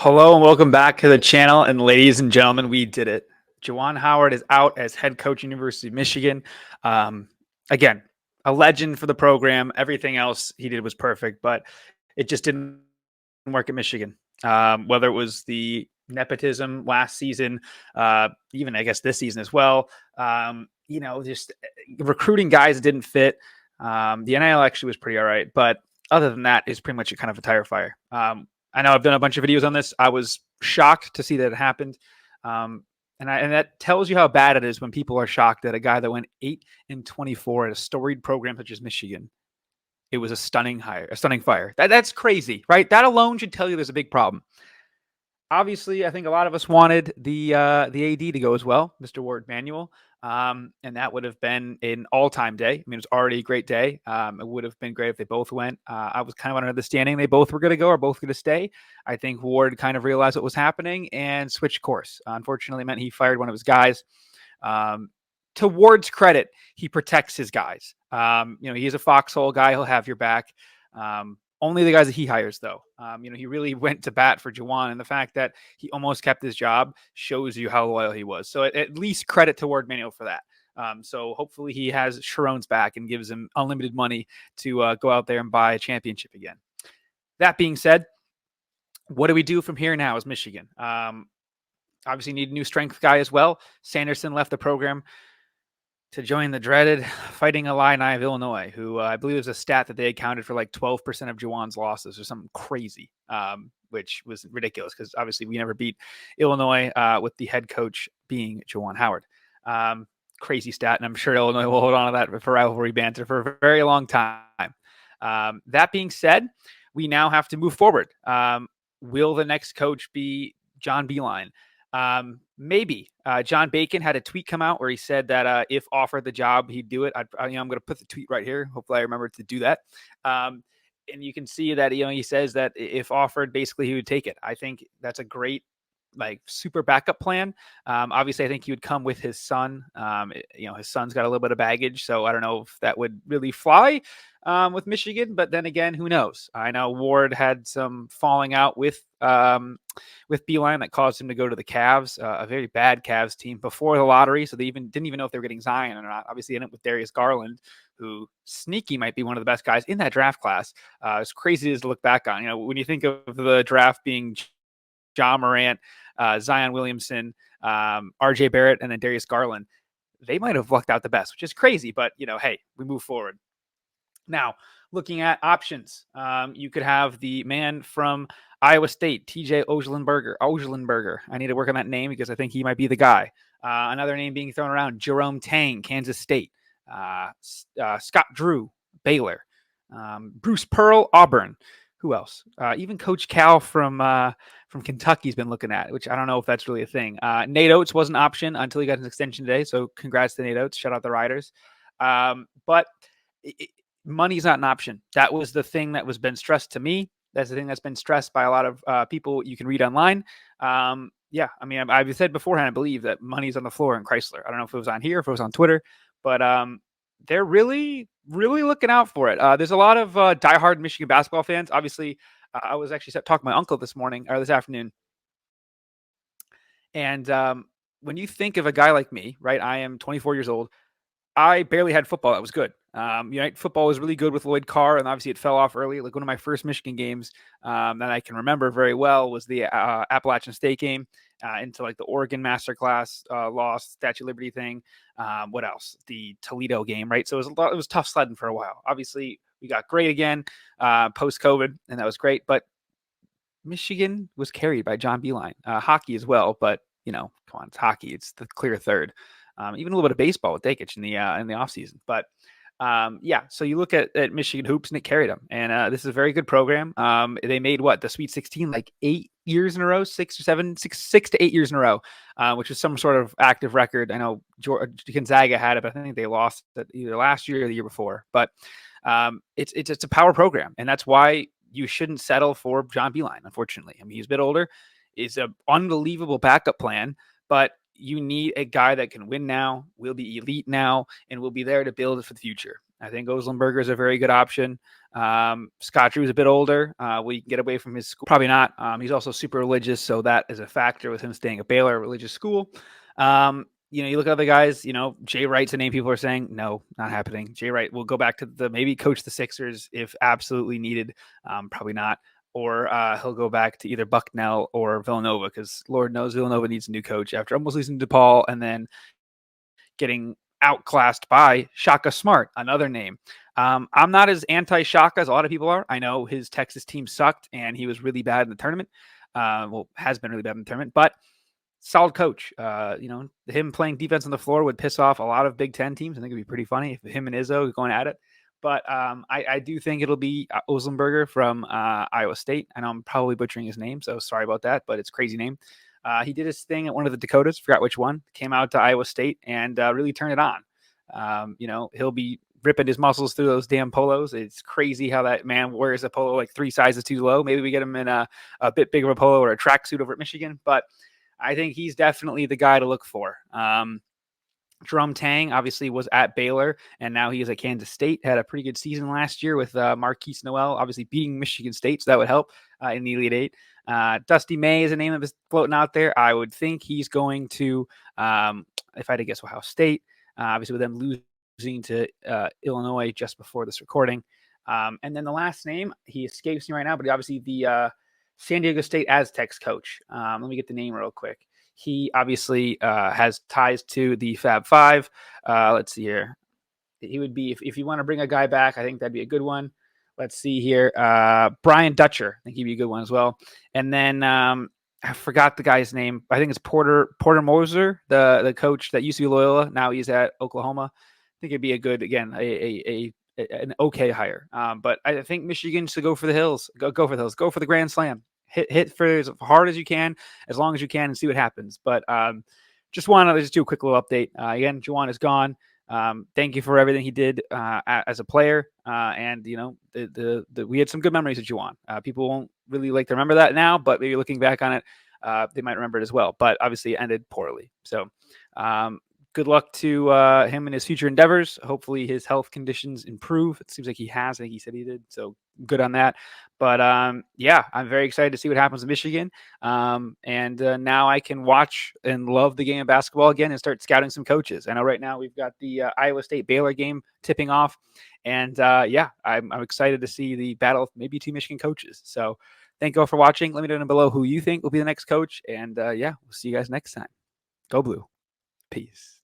Hello and welcome back to the channel. And ladies and gentlemen, we did it. Juwan Howard is out as head coach, University of Michigan. Again, a legend for the program. Everything else he did was perfect, but it just didn't work at Michigan. Whether it was the nepotism last season, even I guess this season as well. Just recruiting guys that didn't fit. The NIL actually was pretty all right, but other than that, it's pretty much a kind of a tire fire. I know I've done a bunch of videos on this. I was shocked to see that it happened. And that tells you how bad it is when people are shocked that a guy that went 8-24 at a storied program such as Michigan, it was a stunning fire. That's crazy, right? That alone should tell you there's a big problem. Obviously, I think a lot of us wanted the AD to go as well, Mr. Ward Manuel, and that would have been an all-time day. I mean, it was already a great day. It would have been great if they both went. I was kind of under the standing they both were going to go or both going to stay. I think Ward kind of realized what was happening and switched course. Unfortunately, it meant he fired one of his guys. To Ward's credit, he protects his guys. He's a foxhole guy. He'll have your back. Only the guys that he hires, though. He really went to bat for Juwan, and the fact that he almost kept his job shows you how loyal he was. So at least credit to Ward Manuel for that. So hopefully he has Sharon's back and gives him unlimited money to go out there and buy a championship again. That being said, what do we do from here now as Michigan? Obviously need a new strength guy as well. Sanderson left the program to join the dreaded Fighting Illini of Illinois, who I believe is a stat that they accounted for like 12% of Juwan's losses or something crazy, which was ridiculous because obviously we never beat Illinois with the head coach being Juwan Howard. Crazy stat, and I'm sure Illinois will hold on to that for rivalry banter for a very long time. That being said, we now have to move forward. Will the next coach be John Beilein? Maybe. John Bacon had a tweet come out where he said that if offered the job, he'd do it. I'm going to put the tweet right here. Hopefully I remember to do that. And you can see that, he says that if offered, basically he would take it. I think that's a great, super backup plan. Obviously I think he would come with his son. His son's got a little bit of baggage, so I don't know if that would really fly with Michigan, but then again, who knows? I know Ward had some falling out with Beilein that caused him to go to the Cavs, a very bad Cavs team before the lottery. So they didn't even know if they were getting Zion or not. Obviously, ended up with Darius Garland, who sneaky might be one of the best guys in that draft class. As crazy as to look back on, when you think of the draft being Ja Morant, Zion Williamson, RJ Barrett, and then Darius Garland, they might have lucked out the best, which is crazy. But hey, we move forward. Now, looking at options, you could have the man from Iowa State, TJ Otzelberger. I need to work on that name because I think he might be the guy. Another name being thrown around, Jerome Tang, Kansas State. Scott Drew, Baylor. Bruce Pearl, Auburn. Who else? Even Coach Cal from Kentucky's been looking at, which I don't know if that's really a thing. Nate Oates was an option until he got his extension today, so congrats to Nate Oates. Shout out the Riders. But money's not an option. That was the thing that was been stressed to me. That's the thing that's been stressed by a lot of people you can read online. I've said beforehand, I believe that money's on the floor in Chrysler. I don't know if it was on here, if it was on Twitter, but they're really, really looking out for it. There's a lot of diehard Michigan basketball fans. Obviously, I was actually talking to my uncle this afternoon. And when you think of a guy like me, right, I am 24 years old. I barely had football that was good. Football was really good with Lloyd Carr, and obviously it fell off early. Like one of my first Michigan games that I can remember very well was the Appalachian State game into like the Oregon Masterclass loss, Statue of Liberty thing. What else? The Toledo game, right? So it was tough sledding for a while. Obviously, we got great again post-COVID, and that was great. But Michigan was carried by John Beilein. Hockey as well, but come on, it's hockey. It's the clear third. Even a little bit of baseball with Dakich in the offseason. But so you look at Michigan hoops and it carried them. And this is a very good program. They made the Sweet 16 like 8 years in a row, 6 to 8 years in a row, which was some sort of active record. I know Gonzaga had it, but I think they lost it either last year or the year before. But it's a power program, and that's why you shouldn't settle for John Beilein. Unfortunately, I mean he's a bit older. It's an unbelievable backup plan, but you need a guy that can win now, will be elite now, and will be there to build it for the future. I think Otzelberger is a very good option. Scott Drew's a bit older. We can get away from his school. Probably not. He's also super religious, so that is a factor with him staying at Baylor, religious school. You look at other guys, Jay Wright's a name people are saying, no, not happening. Jay Wright will go back to maybe coach the Sixers if absolutely needed. Probably not. Or he'll go back to either Bucknell or Villanova, because Lord knows Villanova needs a new coach after almost losing to DePaul and then getting outclassed by Shaka Smart, another name. I'm not as anti-Shaka as a lot of people are. I know his Texas team sucked and he was really bad in the tournament. Has been really bad in the tournament, but solid coach. Him playing defense on the floor would piss off a lot of Big Ten teams. I think it'd be pretty funny if him and Izzo going at it. But I do think it'll be Otzelberger from Iowa State. I know I'm probably butchering his name, so sorry about that, but it's a crazy name. He did his thing at one of the Dakotas, forgot which one, came out to Iowa State and really turned it on. He'll be ripping his muscles through those damn polos. It's crazy how that man wears a polo like 3 sizes too low. Maybe we get him in a bit bigger of a polo or a tracksuit over at Michigan, but I think he's definitely the guy to look for. Jerome Tang obviously was at Baylor, and now he is at Kansas State. Had a pretty good season last year with Marquise Noel, obviously beating Michigan State, so that would help in the Elite Eight. Dusty May is a name that is floating out there. I would think he's going to, if I had to guess, Ohio State, obviously with them losing to Illinois just before this recording. And then the last name, he escapes me right now, but obviously the San Diego State Aztecs coach. Let me get the name real quick. He obviously has ties to the Fab Five. Let's see here. He would be, if you want to bring a guy back, I think that'd be a good one. Let's see here. Brian Dutcher. I think he'd be a good one as well. And then I forgot the guy's name. I think it's Porter Moser, the coach that used to be Loyola. Now he's at Oklahoma. I think it'd be a good, again, an okay hire. But I think Michigan should go for the hills. Go for the hills. Go for the Grand Slam. Hit for as hard as you can, as long as you can, and see what happens. But just want to do a quick little update. Again, Juwan is gone. Thank you for everything he did as a player. And we had some good memories of Juwan. People won't really like to remember that now, but maybe looking back on it, they might remember it as well. But obviously, it ended poorly. So good luck to him in his future endeavors. Hopefully his health conditions improve. It seems like he has. I think he said he did. So good on that. But yeah, I'm very excited to see what happens in Michigan. And now I can watch and love the game of basketball again and start scouting some coaches. I know right now we've got the Iowa State Baylor game tipping off. And yeah, I'm excited to see the battle of maybe 2 Michigan coaches. So thank you all for watching. Let me know down below who you think will be the next coach. And yeah, we'll see you guys next time. Go Blue. Peace.